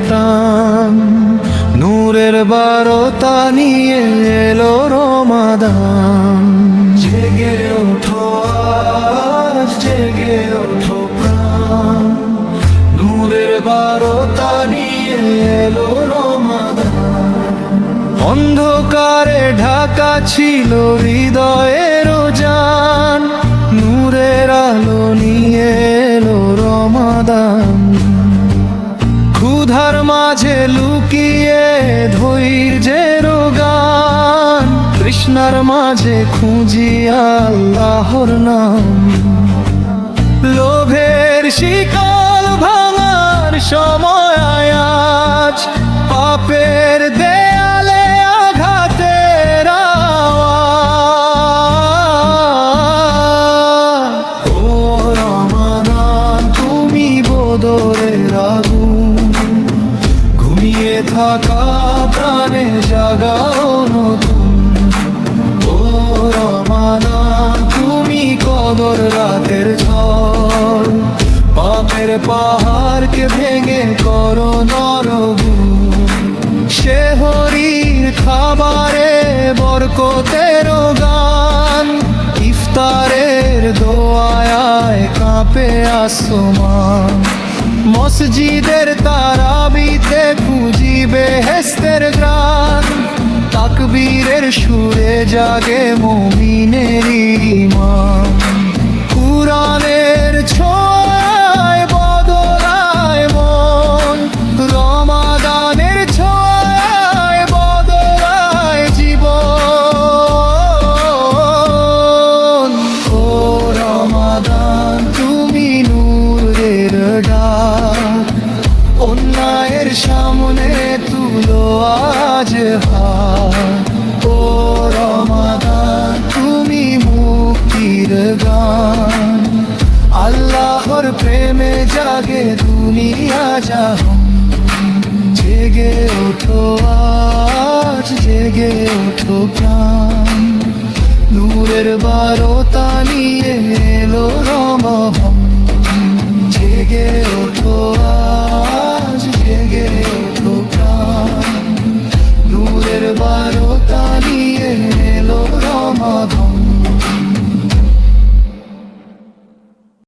প্রাণ, নূরের বারতা নিয়ে এলো রমাদান। জেগে ওঠো আজ, জেগে ওঠো প্রাণ, নূরের বারতা নিয়ে এলো রমাদান। অন্ধকারে ঢাকা ছিল হৃদয়ের জান, নূরের আলো নিয়ে এলো রমাদান। ক্ষুধার মাঝে লুকিয়ে ধৈর্যের গান, তৃষ্ণার মাঝে খুঁজি আল্লাহর নাম। লোভের শিকল ভাঙার সময় আজ, পাপের দেয়ালে আঘাতের আওয়াজ। ও রমাদান তুমি বদরের আগুন, ঘুমিয়ে থাকা প্রাণে জাগাও নতুন। ও রমাদান তুমি কদর রাতের ঝড়, পাপের পাহাড়কে ভেঙে করো নরগুণ। সেহরির খাবারে বরকতের গান, ইফতারের দোয়ায় কাঁপে আসমান। মসজিদের তারাবিতে খুঁজি বেহেশতের গ্রান, তাকবীরের সুরে জাগে মুমিনের ঈমান। কুরআনের ছোঁয়ায় বদলায় মন, রমাদানের ছোঁয়ায় বদলায় জীবন। ও রমাদান তুমি নূরের ডাক, অন্যায়ের সামনে তুলো আজ হাত। ও রমাদান তুমি মুক্তির গান, আল্লাহর প্রেমে জাগে দুনিয়া জাহান। জেগে ওঠো আজ, জেগে ওঠো প্রাণ, নূরের বারতা নিয়ে এলো রমাদান। জেগে